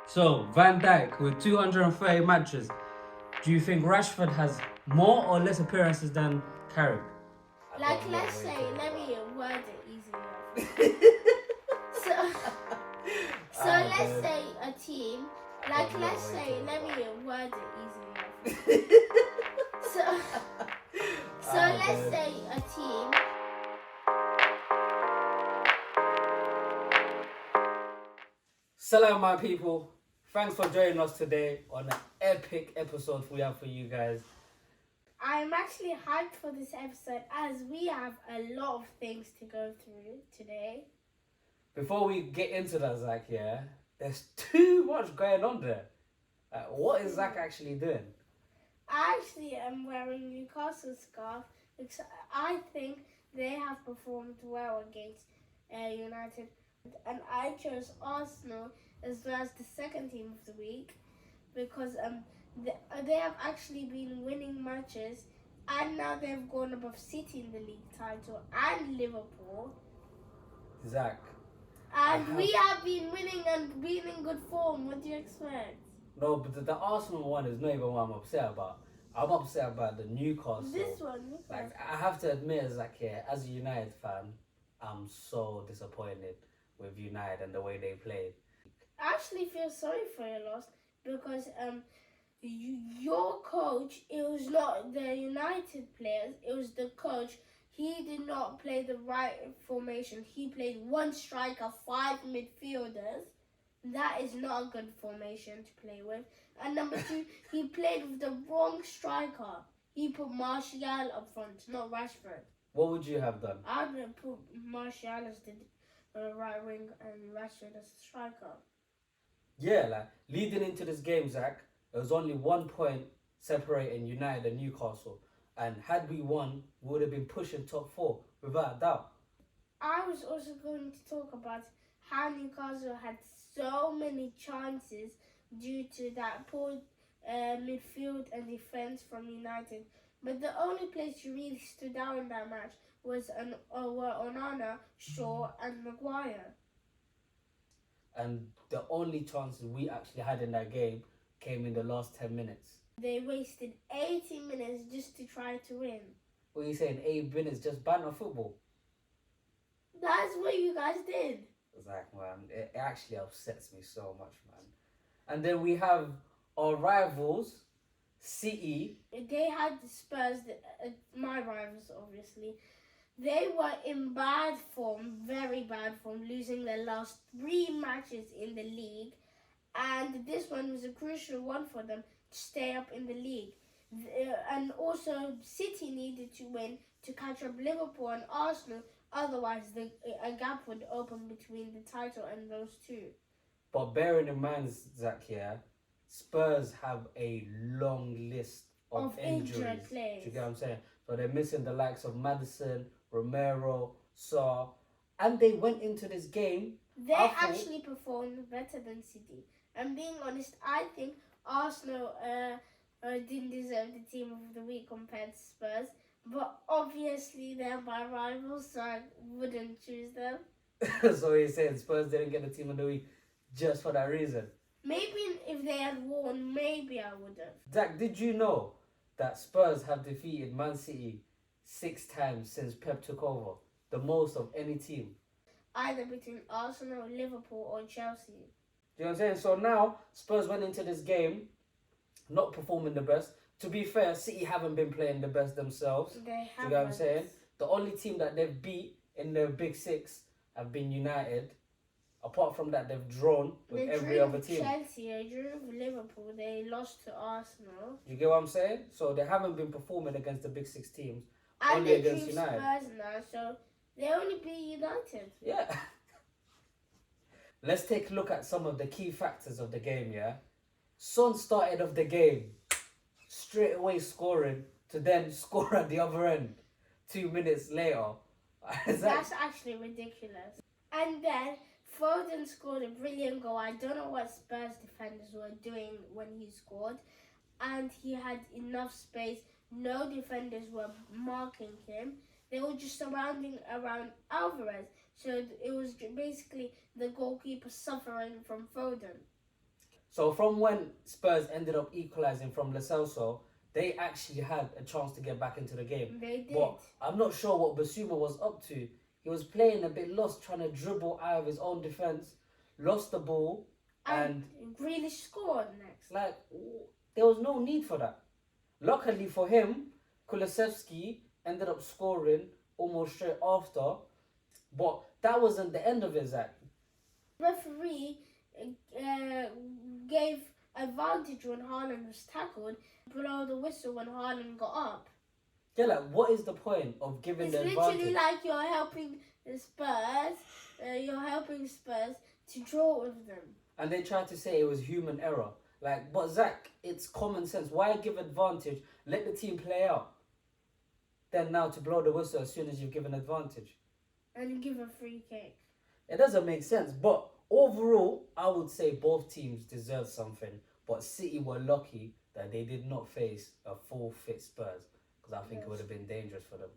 So, Van Dijk with 230 matches. Do you think Rashford has more or less appearances than Carrick? Like, let's say, let me word it easily. So let's say a team. Like, let's say, let me word it easily. So let's say a team. Salam, my people. Thanks for joining us today on an epic episode we have for you guys. I'm actually hyped for this episode as we have a lot of things to go through today. Before we get into that, Zach, yeah, there's too much going on there. What is Zach actually doing? I actually am wearing Newcastle's scarf because I think they have performed well against United. And I chose Arsenal as well as the second team of the week because they have actually been winning matches and now they've gone above City in the league title and Liverpool. Zach. And we have been winning and being in good form. What do you expect? No, but the Arsenal one is not even what I'm upset about. I'm upset about the Newcastle. This one. Like, I have to admit, Zach, yeah, as a United fan, I'm so disappointed with United and the way they played. I actually feel sorry for your loss because your coach, it was not the United players, it was the coach. He did not play the right formation. He played one striker, 5 midfielders. That is not a good formation to play with. And number 2, he played with the wrong striker. He put Martial up front, not Rashford. What would you have done? I would have put Martial as the right wing and Rashford as the striker. Yeah, like, leading into this game, Zach, there was only 1 point separating United and Newcastle. And had we won, we would have been pushing top 4, without a doubt. I was also going to talk about how Newcastle had so many chances due to that poor midfield and defence from United. But the only place who really stood out in that match were Onana, Shaw and Maguire. And the only chances we actually had in that game came in the last 10 minutes. They wasted 80 minutes just to try to win. What are you saying, 8 minutes just banter football? That's what you guys did. Zach, man, it actually upsets me so much, man. And then we have our rivals, City. They had the Spurs, my rivals, obviously. They were in bad form, very bad form, losing their last 3 matches in the league. And this one was a crucial one for them to stay up in the league. And also, City needed to win to catch up Liverpool and Arsenal. Otherwise, a gap would open between the title and those two. But bearing in mind, Zach, yeah, Spurs have a long list of injured players. Do you get what I'm saying? So they're missing the likes of Maddison, Romero, Sarr. And they went into this game. They actually performed better than City. And being honest, I think Arsenal didn't deserve the team of the week compared to Spurs. But obviously they're my rivals, so I wouldn't choose them. So you're saying Spurs didn't get the team of the week just for that reason? Maybe if they had won, maybe I would have. Zach, did you know that Spurs have defeated Man City 6 times since Pep took over? The most of any team. Either between Arsenal, Liverpool or Chelsea. Do you know what I'm saying? So now, Spurs went into this game not performing the best. To be fair, City haven't been playing the best themselves. They haven't. Do you know what I'm saying? The only team that they've beat in the Big Six have been United. Apart from that, they've drawn with every other team. Chelsea, they drew with Liverpool, they lost to Arsenal. You get what I'm saying? So they haven't been performing against the Big Six teams. And only they against drew United. Spurs now, so they only beat United. Yeah. Let's take a look at some of the key factors of the game, yeah? Son started off the game straight away scoring to then score at the other end 2 minutes later. That's actually ridiculous. And then Foden scored a brilliant goal. I don't know what Spurs defenders were doing when he scored. And he had enough space. No defenders were marking him. They were just surrounding around Alvarez. So it was basically the goalkeeper suffering from Foden. So from when Spurs ended up equalising from Lo Celso, they actually had a chance to get back into the game. They did. But I'm not sure what Basuma was up to. He was playing a bit lost, trying to dribble out of his own defence, lost the ball, and Grealish scored next. like there was no need for that. Luckily for him, Kulusevski ended up scoring almost straight after, but that wasn't the end of it, Zach. Referee gave advantage when Haaland was tackled, blow the whistle when Haaland got up. Yeah, like what is the point of giving the advantage? It's literally like you're helping the Spurs. You're helping Spurs to draw with them. And they tried to say it was human error. Like, but Zach, it's common sense. Why give advantage? Let the team play out. Then now to blow the whistle as soon as you've given advantage. And give a free kick. It doesn't make sense. But overall, I would say both teams deserve something. But City were lucky that they did not face a full fit Spurs. Because I think it would have been dangerous for them.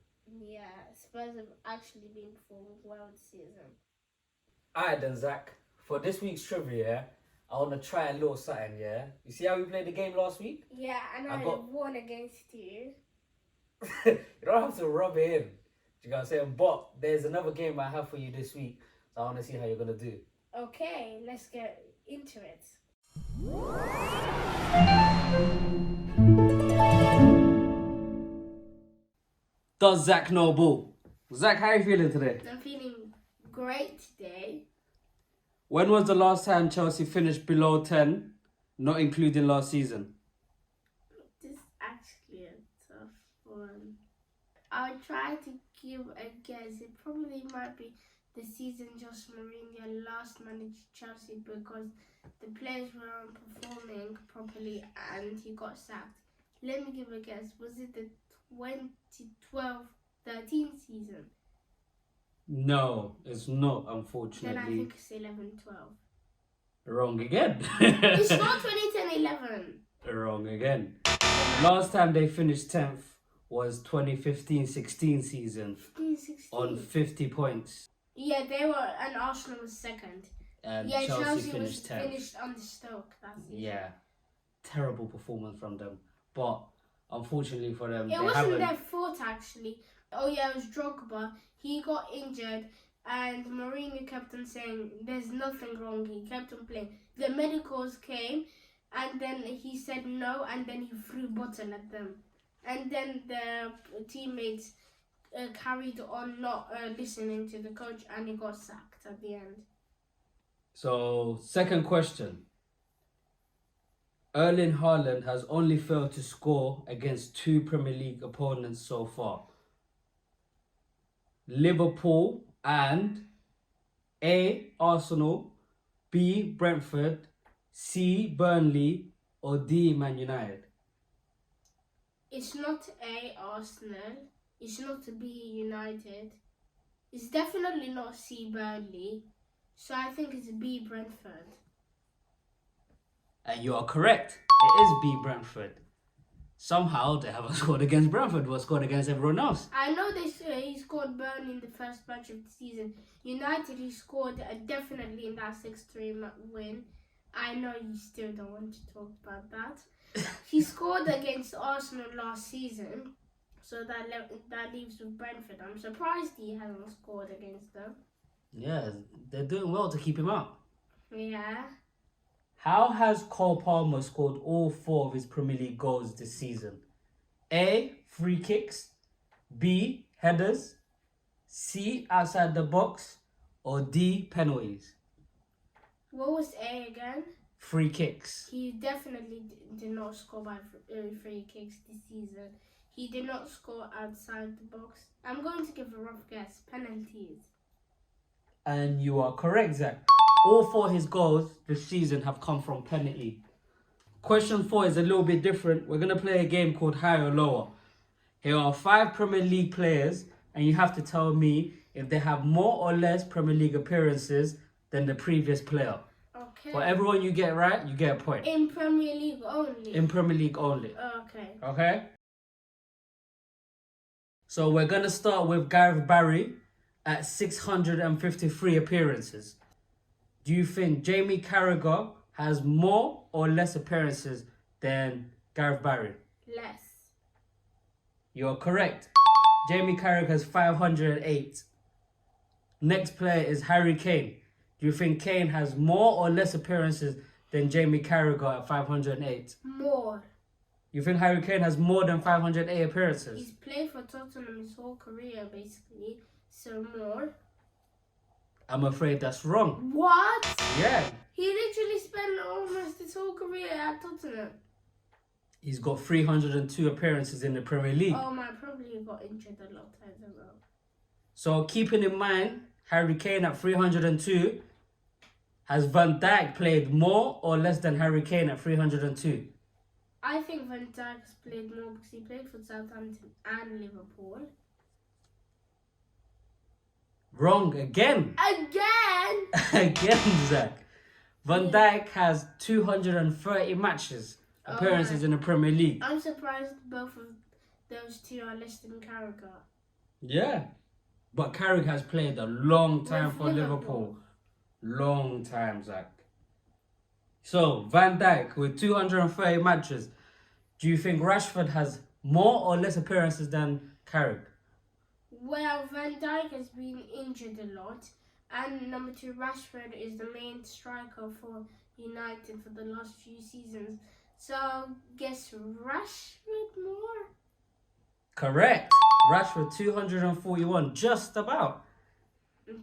Yeah, Spurs have actually been performing well this season. Alright then, Zach. For this week's trivia, I want to try a little something, yeah? You see how we played the game last week? Yeah, and I won against you. You don't have to rub it in. You know what I'm saying? But there's another game I have for you this week. So I want to see how you're going to do. Okay, let's get into it. Does Zach know ball? Zach, how are you feeling today? I'm feeling great today. When was the last time Chelsea finished below 10, not including last season? This is actually a tough one. I'll try to give a guess. It probably might be the season Jose Mourinho last managed Chelsea because the players weren't performing properly and he got sacked. Let me give a guess. Was it the 2012-13 season? No, it's not, unfortunately. Then I think it's 11-12. Wrong again. It's not 2010-11. Wrong again. Last time they finished 10th was 2015-16 season 15-16. on 50 points. Yeah, they were, and Arsenal was second. And Yeah, Chelsea was finished 10th. finished under Stoke that season. Yeah, terrible performance from them. But unfortunately for them, It wasn't their fault actually. Oh yeah, it was Drogba. He got injured and Mourinho kept on saying there's nothing wrong. He kept on playing. The medicals came and then he said no and then he threw bottle at them. And then the teammates carried on not listening to the coach and he got sacked at the end. So, second question. Erling Haaland has only failed to score against 2 Premier League opponents so far. Liverpool and A. Arsenal, B. Brentford, C. Burnley, or D. Man United. It's not A. Arsenal. It's not B. United. It's definitely not C. Burnley. So I think it's B. Brentford. And you are correct. It is B. Brentford. Somehow they haven't scored against Brentford, but scored against everyone else. I know he scored Burnley in the first match of the season. United, he scored definitely in that 6-3 win. I know you still don't want to talk about that. He scored against Arsenal last season, so that leaves with Brentford. I'm surprised he hasn't scored against them. Yeah, they're doing well to keep him out. Yeah. How has Cole Palmer scored all 4 of his Premier League goals this season? A. Free kicks, B. Headers, C. Outside the box, or D. Penalties? What was A again? Free kicks. He definitely did not score by free kicks this season. He did not score outside the box. I'm going to give a rough guess. Penalties. And you are correct, Zach. All 4 of his goals this season have come from penalty. Question 4 is a little bit different. We're going to play a game called High or Lower. Here are 5 Premier League players, and you have to tell me if they have more or less Premier League appearances than the previous player. Okay. For everyone you get right, you get a point. In Premier League only? In Premier League only. Okay. Okay? So we're going to start with Gareth Barry at 653 appearances. Do you think Jamie Carragher has more or less appearances than Gareth Barry? Less. You're correct. Jamie Carragher has 508. Next player is Harry Kane. Do you think Kane has more or less appearances than Jamie Carragher at 508? More. You think Harry Kane has more than 508 appearances? He's played for Tottenham his whole career, basically. So more. I'm afraid that's wrong. What? Yeah. He literally spent almost his whole career at Tottenham. He's got 302 appearances in the Premier League. Oh my, probably got injured a lot of times as well. So keeping in mind, Harry Kane at 302, has Van Dijk played more or less than Harry Kane at 302? I think Van Dijk has played more because he played for Southampton and Liverpool. Wrong again. Again? Again, Zach. Van Dijk has 230 appearances in the Premier League. I'm surprised both of those two are less than Carragher. Yeah. But Carragher has played a long time With for Liverpool. Liverpool. Long time, Zach. So, Van Dijk with 230 matches. Do you think Rashford has more or less appearances than Carragher? Well, Van Dijk has been injured a lot. And number 2, Rashford is the main striker for United for the last few seasons. So, guess Rashford more? Correct. Rashford 241, just about.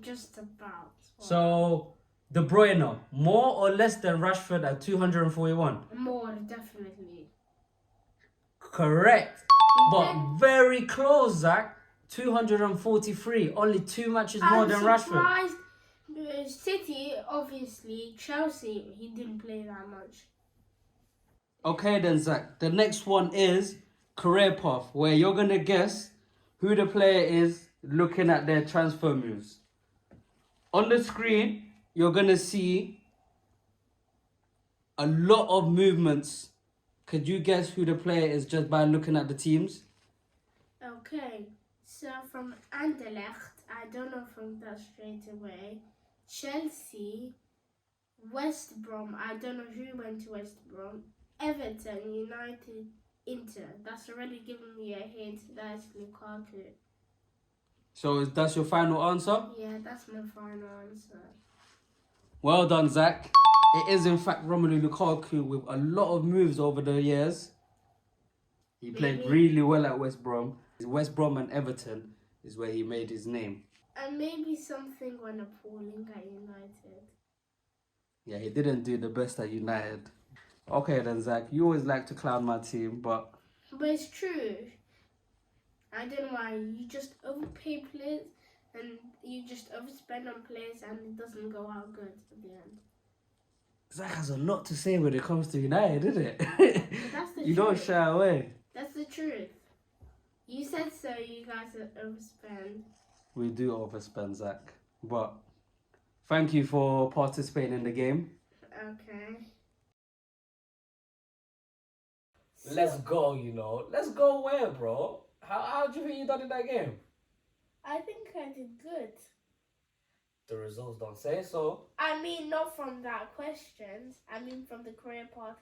Just about. So, De Bruyne, more or less than Rashford at 241? More, definitely. Correct. But very close, Zach. 243. Only 2 matches more than Rashford. I'm surprised. City, obviously. Chelsea, he didn't play that much. Okay then, Zach. The next one is career path, where you're going to guess who the player is looking at their transfer moves. On the screen, you're going to see a lot of movements. Could you guess who the player is just by looking at the teams? Okay, so from Anderlecht, I don't know from that straight away. Chelsea, West Brom, I don't know who went to West Brom. Everton, United, Inter. That's already given me a hint. That's Lukaku. So that's your final answer? Yeah, that's my final answer. Well done, Zach. It is in fact Romelu Lukaku with a lot of moves over the years. He played really well at West Brom. West Brom and Everton is where he made his name. And maybe something went appalling at United. Yeah, he didn't do the best at United. Okay then, Zach, you always like to clown my team, but But it's true. I don't know why. You just overpay players and you just overspend on players and it doesn't go out good at the end. Zach has a lot to say when it comes to United, isn't it? But that's the You don't truth. shy away. That's the truth. You said so, you guys overspend. We do overspend, Zach. But thank you for participating in the game. Okay. Let's go, you know. Let's go where, bro? How do you think you done in that game? I think I did good. The results don't say so. I mean, not from that questions. I mean, from the career path.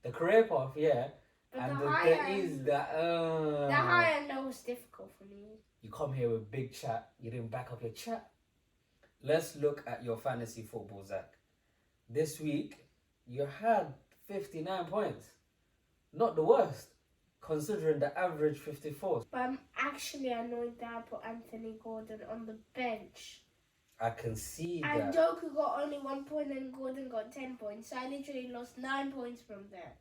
The career path, yeah. But And the the higher thing is end, that the higher end was difficult for me. you come here with big chat, you didn't back up your chat. Let's look at your fantasy football, Zach. This week, you had 59 points. Not the worst, considering the average 54. But I'm actually annoyed that I put Anthony Gordon on the bench. I can see And that. Doku got only 1 point and Gordon got 10 points. So I literally lost 9 points from there.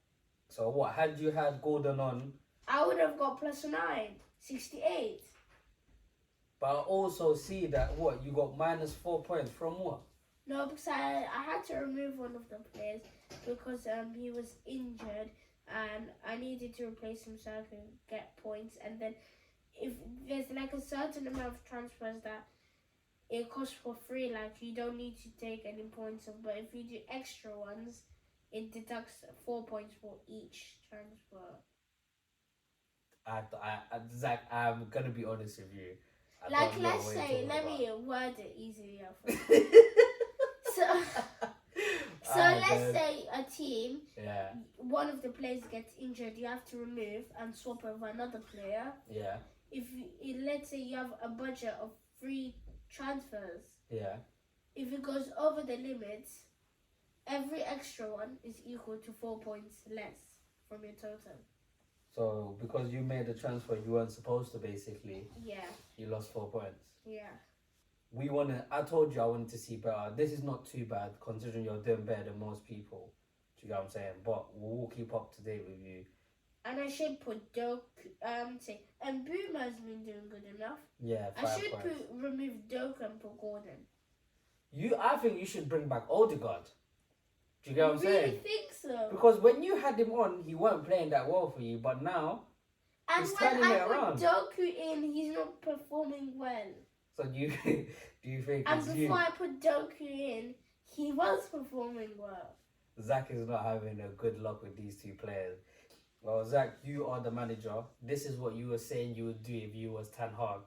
So what, had you had Gordon on? I would have got plus 9, 68. But I also see that, what, you got minus 4 points from what? No, because I had to remove one of the players because he was injured and I needed to replace him so I could get points. And then if there's like a certain amount of transfers that it costs for free, like you don't need to take any points off, but if you do extra ones, it deducts 4 points for each transfer. Zach, I'm gonna be honest with you. Like, let's say, let me word it easier for you. So let's say a team, Yeah. one of the players gets injured, you have to remove and swap over another player. Yeah. Let's say you have a budget of 3 transfers. Yeah. If it goes over the limits, every extra one is equal to 4 points less from your total. So because you made a transfer you weren't supposed to, basically, Yeah. you lost 4 points. Yeah. I told you I wanted to see better. This is not too bad considering you're doing better than most people. Do you get what I'm saying? But we'll keep up to date with you. And I should put Doak, and Boomer's been doing good enough. Yeah, 5 I should points. remove Doak and put Gordon. I think you should bring back Odegaard. Do you get what I'm I really saying? think so. Because when you had him on, he weren't playing that well for you. But now, And he's when turning I it put around. Doku in, he's not performing well. So do you think And it's before you? I put Doku in, he was performing well. Zach is not having a good luck with these 2 players. Well, Zach, you are the manager. This is what you were saying you would do if you was Ten Hag.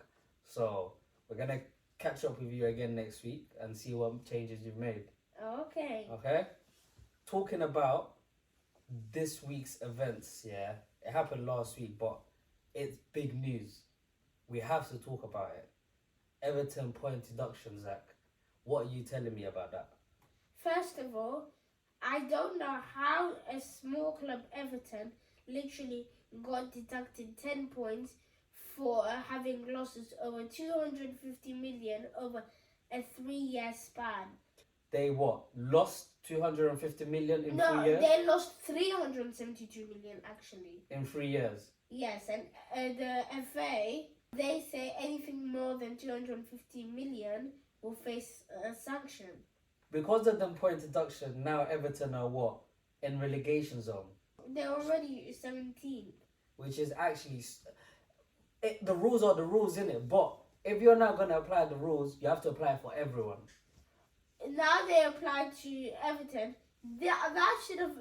So we're gonna catch up with you again next week and see what changes you've made. Okay. Okay? Talking about this week's events, yeah. It happened last week, but it's big news. We have to talk about it. Everton point deduction, Zach. What are you telling me about that? First of all, I don't know how a small club, Everton, literally got deducted 10 points for having losses over 250 million over a 3-year span. They lost 250 million in 3 No, years? they lost 372 million actually. In 3 years. Yes, and the FA, they say anything more than 250 million will face a sanction. Because of them point deduction, now Everton are in relegation zone. They're already 17th. Which is actually... the rules are the rules, innit? But if you're not going to apply the rules, you have to apply for everyone. Now they apply to Everton. That should have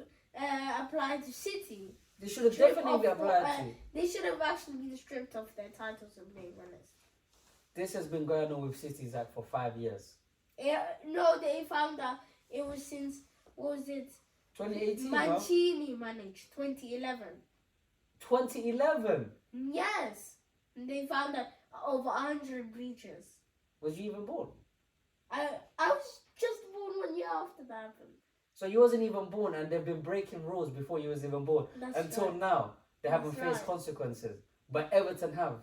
applied to City. They should have definitely applied to. They should have actually been stripped of their titles and being honest. This has been going on with City, Zach, for 5 years. No, they found that it was since, what was it? 2018, Mancini managed, 2011. 2011? Yes. And they found that over 100 breaches. Was you even born? I was just born 1 year after that happened. So you wasn't even born and they've been breaking rules before you was even born. That's Until right. now, they haven't That's faced right. consequences. But Everton have,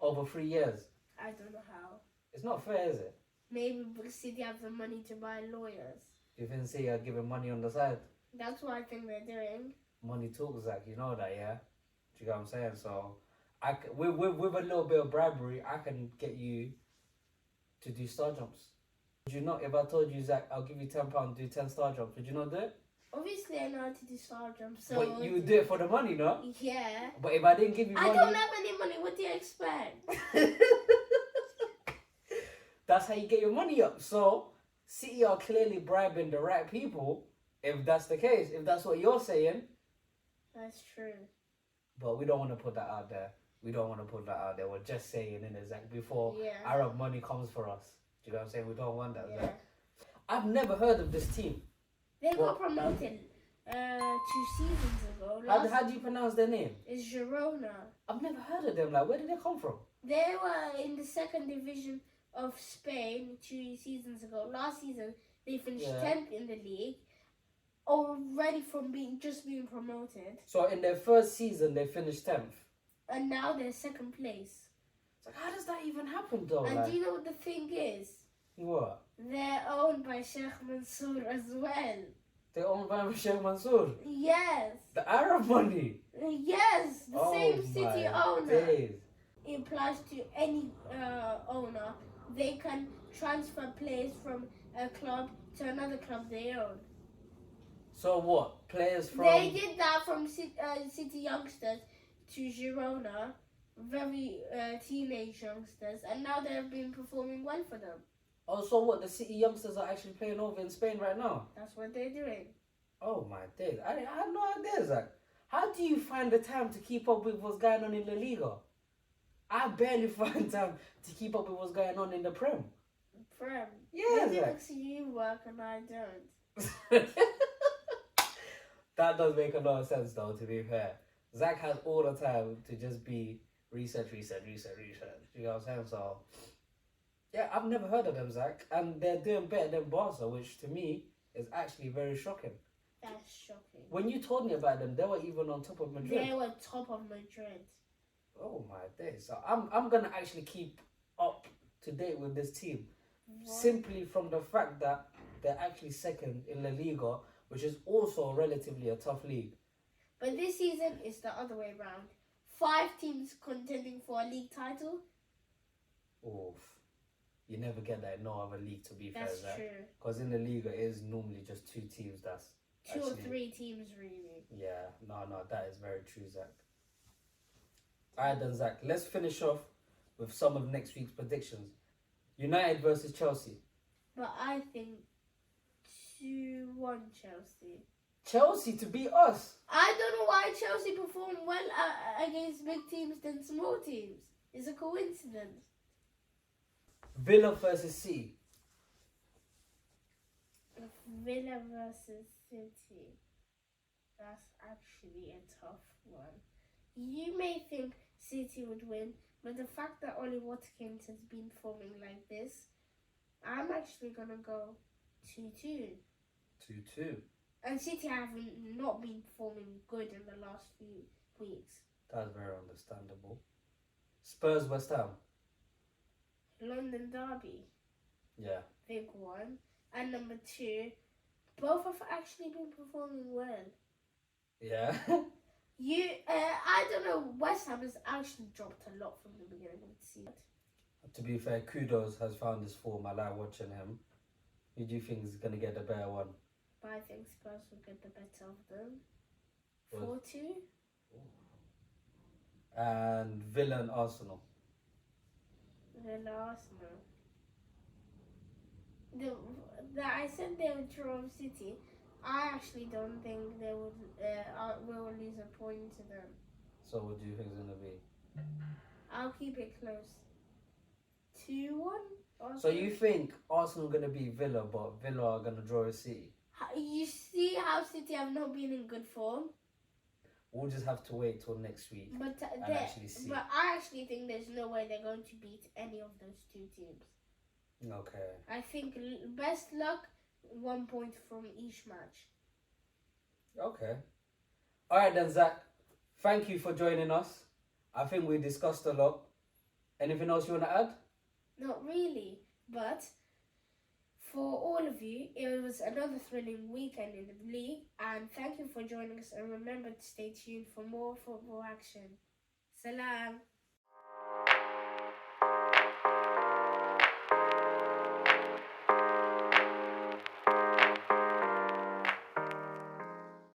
over 3 years. I don't know how. It's not fair, is it? Maybe because City have the money to buy lawyers. You can say you're giving money on the side. That's what I think they're doing. Money talks, Zach. You know that, yeah? Do you get what I'm saying? So, with a little bit of bribery, I can get you to do star jumps. Would you not, if I told you, Zach, I'll give you £10, do 10 star jumps, would you not do it? Obviously, I know how to do star jumps. So But you would do it for the money, no? Yeah. But if I didn't give you money... I don't have any money. What do you expect? That's how you get your money up. So, City are clearly bribing the right people, if that's the case, if that's what you're saying. That's true. But we don't want to put that out there. We don't want to put that out there. We're just saying, innit, Zach, before Yeah. Arab money comes for us. Do you know what I'm saying? We don't want that, Yeah. Zach. I've never heard of this team. They What? got promoted 2 seasons ago. How do you pronounce their name? It's Girona. I've never heard of them. Like, where did they come from? They were in the 2nd division of Spain 2 seasons ago. Last season, they finished 10th in the league, already from being promoted. So in their first season, they finished 10th. And now they're 2nd place. It's like, how does that even happen, though? And Like, do you know what the thing is? what? They're owned by Sheikh Mansour as well. They owned by Sheikh Mansour. Yes. The Arab money. Yes, the same city my owner. days. It applies to any owner. They can transfer players from a club to another club they own. So what? Players from... They did that from City youngsters to Girona, very teenage youngsters, and now they've been performing well for them. Oh, so what? The City youngsters are actually playing over in Spain right now? That's what they're doing. Oh my days. I had no idea, Zach. How do you find the time to keep up with what's going on in the Liga? I barely find time to keep up with what's going on in the Prem. Prem. Yeah, Maybe Zach. because you work and I don't. That does make a lot of sense, though, to be fair. Zach has all the time to just be research. You know what I'm saying? So, yeah, I've never heard of them, Zach. And they're doing better than Barca, which to me is actually very shocking. That's shocking. When you told me about them, they were even on top of Madrid. They were top of Madrid. Oh my days. So I'm going to actually keep up to date with this team. What? Simply from the fact that they're actually second in La Liga, which is also relatively a tough league. But this season is the other way around. 5 teams contending for a league title. Oof. You never get that in no other league, to be fair. That's true. Because in the Liga, it is normally just 2 teams that's 2 actually, or 3 teams, really. Yeah, no, that is very true, Zach. Alright then, Zach, let's finish off with some of next week's predictions. United versus Chelsea. But I think 2-1 Chelsea. Chelsea to beat us. I don't know why Chelsea perform well against big teams than small teams. It's a coincidence. Villa versus City. Villa versus City. That's actually a tough one. You may think City would win, but the fact that Ollie Watkins has been performing like this, I'm actually going to go 2-2. 2-2. And City have not been performing good in the last few weeks. That's very understandable. Spurs West Ham. London Derby. Yeah. Big one. And number 2, both have actually been performing well. Yeah. I don't know, West Ham has actually dropped a lot from the beginning of the season. To be fair, Kudos has found his form. I like watching him. Who do you think is going to get the better one? But I think Spurs will get the better of them. Well, 4-2. And Villa and Arsenal. Villa Arsenal. I said they would draw City. I actually don't think they would will lose a point to them. So what do you think it's going to be? I'll keep it close. 2-1. Arsenal. So you think Arsenal are going to beat Villa, but Villa are going to draw a City? You see how City have not been in good form? We'll just have to wait till next week But and actually see. But I actually think there's no way they're going to beat any of those 2 teams. Okay. I think best luck, 1 point from each match. Okay. All right then, Zach. Thank you for joining us. I think we discussed a lot. Anything else you want to add? Not really, but for all of you, it was another thrilling weekend in the league, and thank you for joining us, and remember to stay tuned for more football action. Salam.